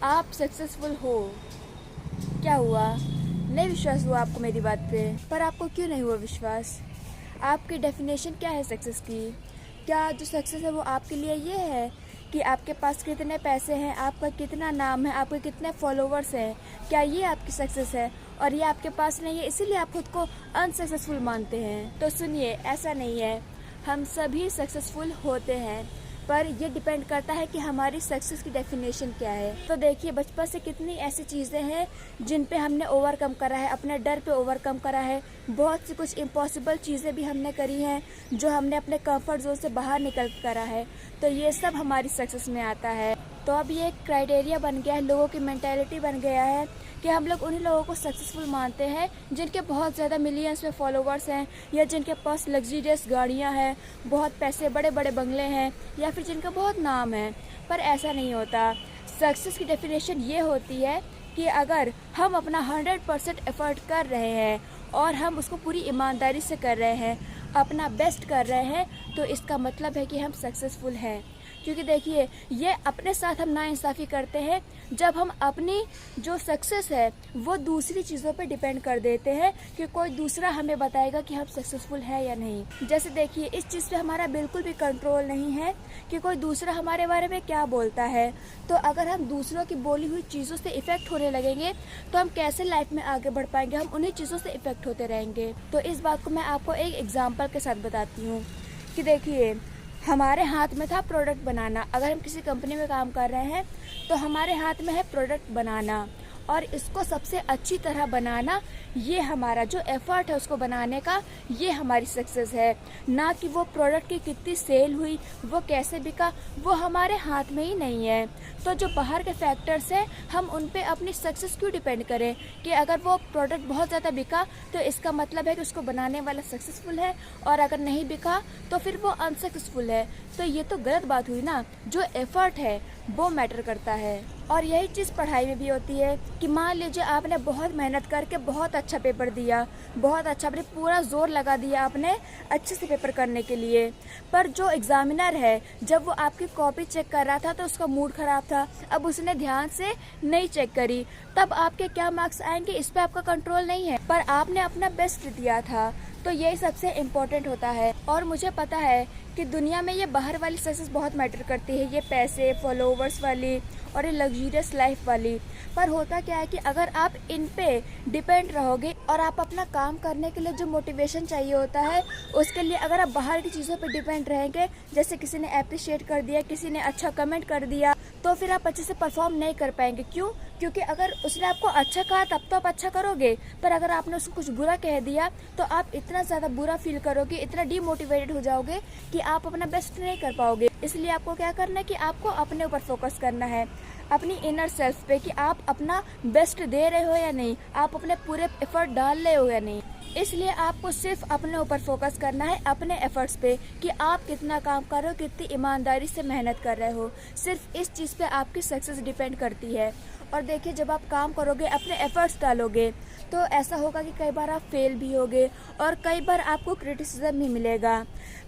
आप सक्सेसफुल हो। क्या हुआ? नहीं विश्वास हुआ आपको मेरी बात पे? पर आपको क्यों नहीं हुआ विश्वास? आपकी डेफिनेशन क्या है सक्सेस की? क्या जो सक्सेस है वो आपके लिए ये है कि आपके पास कितने पैसे हैं, आपका कितना नाम है, आपके कितने फॉलोवर्स हैं? क्या ये आपकी सक्सेस है? और ये आपके पास नहीं है इसीलिए आप खुद को अनसक्सेसफुल मानते हैं। तो सुनिए, ऐसा नहीं है। हम सभी सक्सेसफुल होते हैं, पर ये डिपेंड करता है कि हमारी सक्सेस की डेफिनेशन क्या है। तो देखिए, बचपन से कितनी ऐसी चीज़ें हैं जिन पे हमने ओवरकम करा है, अपने डर पे ओवरकम करा है। बहुत सी कुछ इम्पॉसिबल चीज़ें भी हमने करी हैं जो हमने अपने कंफर्ट जोन से बाहर निकल करा है। तो ये सब हमारी सक्सेस में आता है। तो अब ये एक क्राइटेरिया बन गया है, लोगों की मेंटालिटी बन गया है कि हम लोग उन्हीं लोगों को सक्सेसफुल मानते हैं जिनके बहुत ज़्यादा मिलियंस में फॉलोवर्स हैं, या जिनके पास लग्जरियस गाड़ियां हैं, बहुत पैसे, बड़े बड़े बंगले हैं, या फिर जिनका बहुत नाम है। पर ऐसा नहीं होता। सक्सेस की डेफिनेशन ये होती है कि अगर हम अपना 100% एफर्ट कर रहे हैं और हम उसको पूरी ईमानदारी से कर रहे हैं, अपना बेस्ट कर रहे हैं, तो इसका मतलब है कि हम सक्सेसफुल हैं। क्योंकि देखिए, ये अपने साथ हम नाइंसाफ़ी करते हैं जब हम अपनी जो सक्सेस है वो दूसरी चीज़ों पे डिपेंड कर देते हैं कि कोई दूसरा हमें बताएगा कि हम सक्सेसफुल है या नहीं। जैसे देखिए, इस चीज़ पे हमारा बिल्कुल भी कंट्रोल नहीं है कि कोई दूसरा हमारे बारे में क्या बोलता है। तो अगर हम दूसरों की बोली हुई चीज़ों से इफ़ेक्ट होने लगेंगे तो हम कैसे लाइफ में आगे बढ़ पाएंगे? हम उन्हीं चीज़ों से इफ़ेक्ट होते रहेंगे। तो इस बात को मैं आपको एक एग्जाम्पल के साथ बताती हूँ कि देखिए, हमारे हाथ में था प्रोडक्ट बनाना। अगर हम किसी कंपनी में काम कर रहे हैं तो हमारे हाथ में है प्रोडक्ट बनाना, और इसको सबसे अच्छी तरह बनाना, ये हमारा जो एफर्ट है उसको बनाने का, ये हमारी सक्सेस है। ना कि वो प्रोडक्ट की कितनी सेल हुई, वो कैसे बिका, वो हमारे हाथ में ही नहीं है। तो जो बाहर के फैक्टर्स हैं, हम उन पे अपनी सक्सेस क्यों डिपेंड करें कि अगर वो प्रोडक्ट बहुत ज़्यादा बिका तो इसका मतलब है कि उसको बनाने वाला सक्सेसफुल है, और अगर नहीं बिका तो फिर वो अनसक्सेसफुल है। तो ये तो गलत बात हुई ना। जो एफर्ट है वो मैटर करता है। और यही चीज़ पढ़ाई में भी होती है कि मान लीजिए आपने बहुत मेहनत करके बहुत अच्छा पेपर दिया, बहुत अच्छा, अपने पूरा जोर लगा दिया आपने अच्छे से पेपर करने के लिए, पर जो एग्जामिनर है जब वो आपकी कॉपी चेक कर रहा था तो उसका मूड ख़राब था, अब उसने ध्यान से नहीं चेक करी, तब आपके क्या मार्क्स आएंगे इस पर आपका कंट्रोल नहीं है, पर आपने अपना बेस्ट दिया था। तो यही सबसे इम्पोर्टेंट होता है। और मुझे पता है कि दुनिया में ये बाहर वाली सक्सेस बहुत मैटर करती है, ये पैसे, फॉलोवर्स वाली और ये लग्जरियस लाइफ वाली। पर होता क्या है कि अगर आप इन पे डिपेंड रहोगे और आप अपना काम करने के लिए जो मोटिवेशन चाहिए होता है उसके लिए अगर आप बाहर की चीज़ों पे डिपेंड रहेंगे, जैसे किसी ने अप्रिशिएट कर दिया, किसी ने अच्छा कमेंट कर दिया, तो फिर आप अच्छे से परफॉर्म नहीं कर पाएंगे। क्यों? क्योंकि अगर उसने आपको अच्छा कहा तब तो आप अच्छा करोगे, पर अगर आपने उसको कुछ बुरा कह दिया तो आप इतना ज़्यादा बुरा फील करोगे, इतना डीमोटिवेटेड हो जाओगे कि आप अपना बेस्ट नहीं कर पाओगे। इसलिए आपको क्या करना है कि आपको अपने ऊपर फोकस करना है, अपनी इनर सेल्फ पे, कि आप अपना बेस्ट दे रहे हो या नहीं, आप अपने पूरे एफर्ट डाल रहे हो या नहीं। इसलिए आपको सिर्फ अपने ऊपर फोकस करना है, अपने एफर्ट्स पे, कि आप कितना काम कर रहे हो, कितनी ईमानदारी से मेहनत कर रहे हो। सिर्फ इस चीज़ पे आपकी सक्सेस डिपेंड करती है। और देखिए, जब आप काम करोगे, अपने एफर्ट्स डालोगे, तो ऐसा होगा कि कई बार आप फेल भी होगे और कई बार आपको क्रिटिसिज्म भी मिलेगा।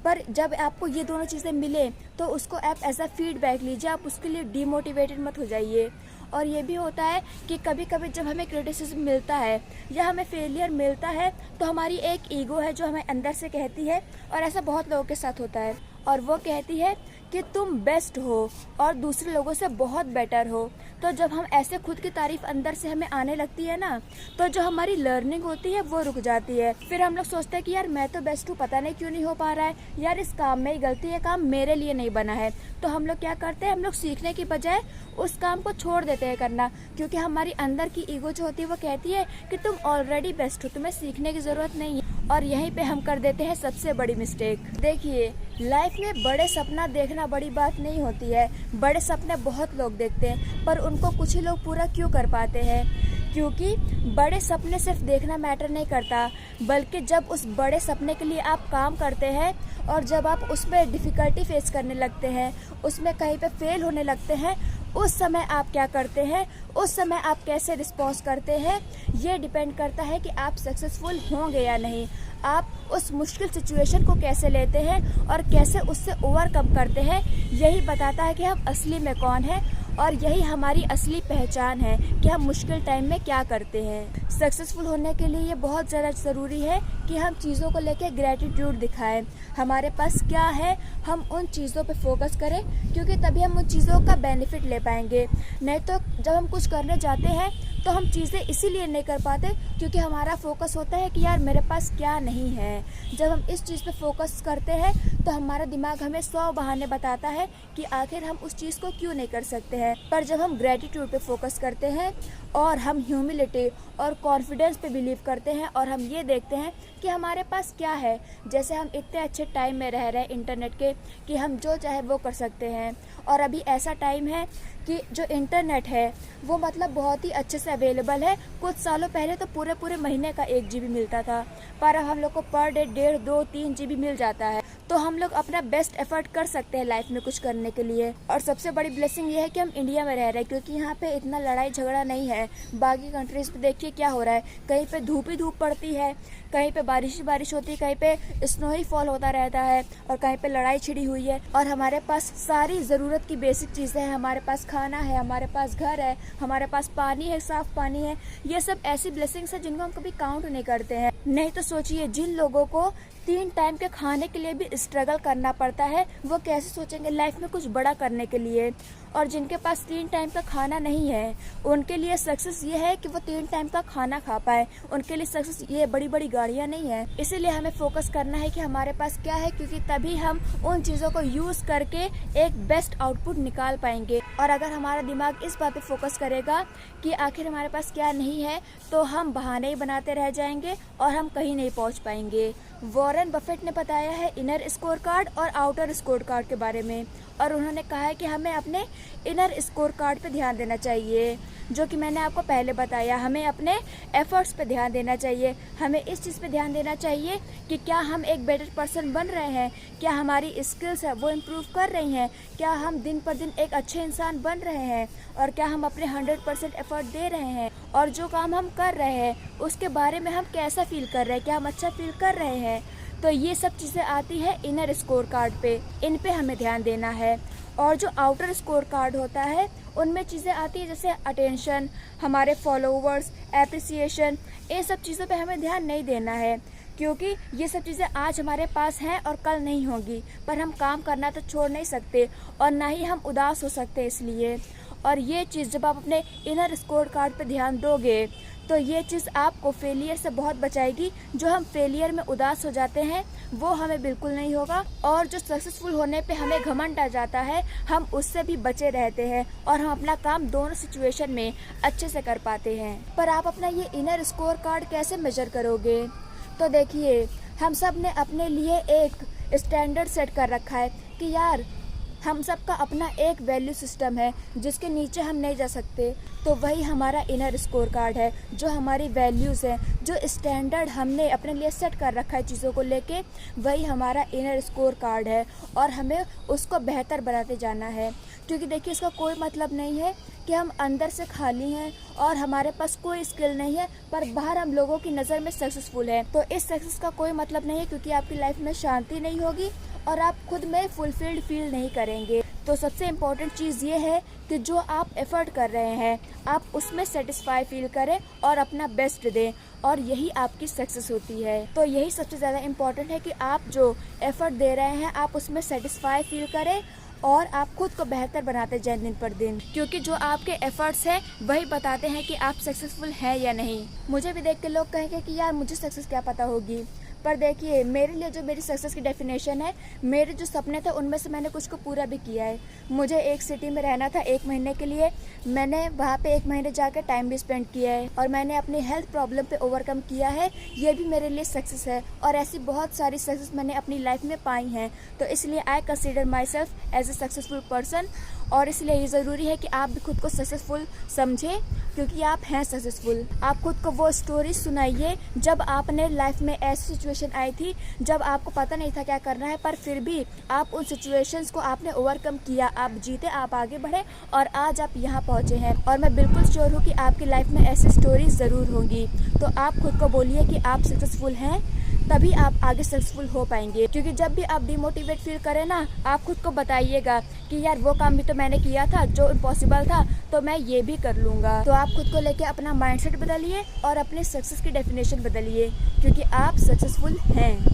पर जब आपको ये दोनों चीज़ें मिले तो उसको आप एज अ फीडबैक लीजिए, आप उसके लिए डीमोटिवेटेड मत हो जाइए। और ये भी होता है कि कभी कभी जब हमें क्रिटिसिज्म मिलता है या हमें फेलियर मिलता है तो हमारी एक ईगो है जो हमें अंदर से कहती है, और ऐसा बहुत लोगों के साथ होता है, और वो कहती है कि तुम बेस्ट हो और दूसरे लोगों से बहुत बेटर हो। तो जब हम ऐसे खुद की तारीफ अंदर से हमें आने लगती है ना, तो जो हमारी लर्निंग होती है वो रुक जाती है। फिर हम लोग सोचते हैं कि यार मैं तो बेस्ट हूँ, पता नहीं क्यों नहीं हो पा रहा है, यार इस काम में ही गलती है, काम मेरे लिए नहीं बना है। तो हम लोग क्या करते हैं, हम लोग सीखने की बजाय उस काम को छोड़ देते हैं करना, क्योंकि हमारी अंदर की ईगो जो होती है वो कहती है कि तुम ऑलरेडी बेस्ट हो, तुम्हें सीखने की ज़रूरत नहीं है। और यहीं पे हम कर देते हैं सबसे बड़ी मिस्टेक। देखिए, लाइफ में बड़े सपना देखना बड़ी बात नहीं होती है। बड़े सपने बहुत लोग देखते हैं, पर उनको कुछ ही लोग पूरा क्यों कर पाते हैं? क्योंकि बड़े सपने सिर्फ देखना मैटर नहीं करता, बल्कि जब उस बड़े सपने के लिए आप काम करते हैं और जब आप उसमें डिफ़िकल्टी फेस करने लगते हैं, उसमें कहीं पे फेल होने लगते हैं, उस समय आप क्या करते हैं, उस समय आप कैसे रिस्पॉन्स करते हैं, ये डिपेंड करता है कि आप सक्सेसफुल होंगे या नहीं। आप उस मुश्किल सिचुएशन को कैसे लेते हैं और कैसे उससे ओवरकम करते हैं, यही बताता है कि हम असली में कौन हैं और यही हमारी असली पहचान है कि हम मुश्किल टाइम में क्या करते हैं। सक्सेसफुल होने के लिए ये बहुत ज़्यादा ज़रूरी है कि हम चीज़ों को लेकर ग्रेटिट्यूड दिखाएं। हमारे पास क्या है हम उन चीज़ों पे फोकस करें, क्योंकि तभी हम उन चीज़ों का बेनिफिट ले पाएंगे। नहीं तो जब हम कुछ करने जाते हैं तो हम चीज़ें इसीलिए नहीं कर पाते क्योंकि हमारा फोकस होता है कि यार मेरे पास क्या नहीं है। जब हम इस चीज़ पे फोकस करते हैं तो हमारा दिमाग हमें 100 बहाने बताता है कि आखिर हम उस चीज़ को क्यों नहीं कर सकते हैं। पर जब हम ग्रेटिट्यूड पे फोकस करते हैं और हम ह्यूमिलिटी और कॉन्फिडेंस पे बिलीव करते हैं और हम ये देखते हैं कि हमारे पास क्या है, जैसे हम इतने अच्छे टाइम में रह रहे हैं इंटरनेट के कि हम जो चाहे वो कर सकते हैं। और अभी ऐसा टाइम है कि जो इंटरनेट है वो मतलब बहुत ही अच्छे से अवेलेबल है। कुछ सालों पहले तो पूरे महीने का 1 GB मिलता था, पर अब हम लोग को पर डे 1.5, 2, 3 GB मिल जाता है। तो हम लोग अपना बेस्ट एफर्ट कर सकते हैं लाइफ में कुछ करने के लिए। और सबसे बड़ी ब्लेसिंग ये है कि हम इंडिया में रह रहे हैं, क्योंकि यहाँ पे इतना लड़ाई झगड़ा नहीं है। बाकी कंट्रीज पे देखिए क्या हो रहा है, कहीं पे धूप ही धूप पड़ती है, कहीं पे बारिश ही बारिश होती है, कहीं पे स्नो ही फॉल होता रहता है और कहीं पे लड़ाई छिड़ी हुई है। और हमारे पास सारी ज़रूरत की बेसिक चीज़ें हैं, हमारे पास खाना है, हमारे पास घर है, हमारे पास पानी है, साफ पानी है। ये सब ऐसी ब्लेसिंग्स है जिनको हम कभी काउंट नहीं करते हैं। नहीं तो सोचिए जिन लोगों को 3 टाइम के खाने के लिए भी स्ट्रगल करना पड़ता है वो कैसे सोचेंगे लाइफ में कुछ बड़ा करने के लिए। और जिनके पास 3 टाइम का खाना नहीं है उनके लिए सक्सेस ये है कि वो 3 टाइम का खाना खा पाए। उनके लिए सक्सेस ये बड़ी बड़ी गाड़ियाँ नहीं है। इसीलिए हमें फोकस करना है कि हमारे पास क्या है, क्योंकि तभी हम उन चीज़ों को यूज़ करके एक बेस्ट आउटपुट निकाल पाएंगे। और अगर हमारा दिमाग इस बात पे फोकस करेगा कि आखिर हमारे पास क्या नहीं है तो हम बहाने ही बनाते रह जाएंगे और हम कहीं नहीं पहुँच पाएंगे। वॉरेन बफेट ने बताया है इनर स्कोर कार्ड और आउटर स्कोर कार्ड के बारे में, और उन्होंने कहा है कि हमें अपने इनर स्कोर कार्ड पे ध्यान देना चाहिए, जो कि मैंने आपको पहले बताया। हमें अपने एफर्ट्स पे ध्यान देना चाहिए, हमें इस चीज़ पे ध्यान देना चाहिए कि क्या हम एक बेटर पर्सन बन रहे हैं, क्या हमारी स्किल्स है वो इम्प्रूव कर रही हैं, क्या हम दिन पर दिन एक अच्छे इंसान बन रहे हैं, और क्या हम अपने 100% एफर्ट दे रहे हैं, और जो काम हम कर रहे हैं उसके बारे में हम कैसा फील कर रहे हैं, क्या हम अच्छा फील कर रहे हैं। तो ये सब चीज़ें आती है इनर स्कोर कार्ड पे, इन पे हमें ध्यान देना है। और जो आउटर स्कोर कार्ड होता है उनमें चीज़ें आती है जैसे अटेंशन, हमारे फॉलोवर्स, एप्रिसिएशन। ये सब चीज़ों पे हमें ध्यान नहीं देना है, क्योंकि ये सब चीज़ें आज हमारे पास हैं और कल नहीं होगी। पर हम काम करना तो छोड़ नहीं सकते और ना ही हम उदास हो सकते इसलिए। और ये चीज़ जब आप अपने इनर स्कोर कार्ड पे ध्यान दोगे तो ये चीज़ आपको फेलियर से बहुत बचाएगी। जो हम फेलियर में उदास हो जाते हैं वो हमें बिल्कुल नहीं होगा, और जो सक्सेसफुल होने पे हमें घमंड आ जाता है हम उससे भी बचे रहते हैं और हम अपना काम दोनों सिचुएशन में अच्छे से कर पाते हैं। पर आप अपना ये इनर स्कोर कार्ड कैसे मेजर करोगे? तो देखिए, हम सब ने अपने लिए एक स्टैंडर्ड सेट कर रखा है कि यार हम सब का अपना एक वैल्यू सिस्टम है जिसके नीचे हम नहीं जा सकते। तो वही हमारा इनर स्कोर कार्ड है, जो हमारी वैल्यूज़ हैं, जो स्टैंडर्ड हमने अपने लिए सेट कर रखा है चीज़ों को लेके, वही हमारा इनर स्कोर कार्ड है। और हमें उसको बेहतर बनाते जाना है, क्योंकि देखिए इसका कोई मतलब नहीं है कि हम अंदर से खाली हैं और हमारे पास कोई स्किल नहीं है पर बाहर हम लोगों की नज़र में सक्सेसफुल है। तो इस सक्सेस का कोई मतलब नहीं है, क्योंकि आपकी लाइफ में शांति नहीं होगी और आप खुद में फुलफिल्ड फील नहीं करेंगे। तो सबसे इम्पोर्टेंट चीज़ ये है कि जो आप एफर्ट कर रहे हैं आप उसमें सेटिस्फाई फील करें और अपना बेस्ट दें, और यही आपकी सक्सेस होती है। तो यही सबसे ज़्यादा इम्पोर्टेंट है कि आप जो एफर्ट दे रहे हैं आप उसमें सेटिस्फाई फील करें और आप खुद को बेहतर बनाते जाएं दिन पर दिन, क्योंकि जो आपके एफर्ट्स हैं वही बताते हैं कि आप सक्सेसफुल हैं या नहीं। मुझे भी देख के लोग कहेंगे कि यार मुझे सक्सेस क्या पता होगी, पर देखिए मेरे लिए जो मेरी सक्सेस की डेफिनेशन है, मेरे जो सपने थे उनमें से मैंने कुछ को पूरा भी किया है। मुझे एक सिटी में रहना था 1 महीने के लिए, मैंने वहाँ पे 1 महीने जाकर टाइम भी स्पेंड किया है और मैंने अपनी हेल्थ प्रॉब्लम पे ओवरकम किया है, ये भी मेरे लिए सक्सेस है। और ऐसी बहुत सारी सक्सेस मैंने अपनी लाइफ में पाई हैं। तो इसलिए I consider myself as a successful person, और इसलिए ये ज़रूरी है कि आप भी खुद को सक्सेसफुल समझें, क्योंकि आप हैं सक्सेसफुल। आप खुद को वो स्टोरी सुनाइए जब आपने लाइफ में ऐसी सिचुएशन आई थी जब आपको पता नहीं था क्या करना है, पर फिर भी आप उन सिचुएशंस को आपने ओवरकम किया, आप जीते, आप आगे बढ़े और आज आप यहाँ पहुँचे हैं। और मैं बिल्कुल श्योर हूँ कि आपकी लाइफ में ऐसी स्टोरी ज़रूर होंगी। तो आप खुद को बोलिए कि आप सक्सेसफुल हैं, तभी आप आगे सक्सेसफुल हो पाएंगे। क्योंकि जब भी आप डिमोटिवेट फील करें ना, आप खुद को बताइएगा कि यार वो काम भी तो मैंने किया था जो इम्पॉसिबल था, तो मैं ये भी कर लूँगा। तो आप खुद को लेके अपना माइंडसेट बदलिए और अपने सक्सेस की डेफिनेशन बदलिए, क्योंकि आप सक्सेसफुल हैं।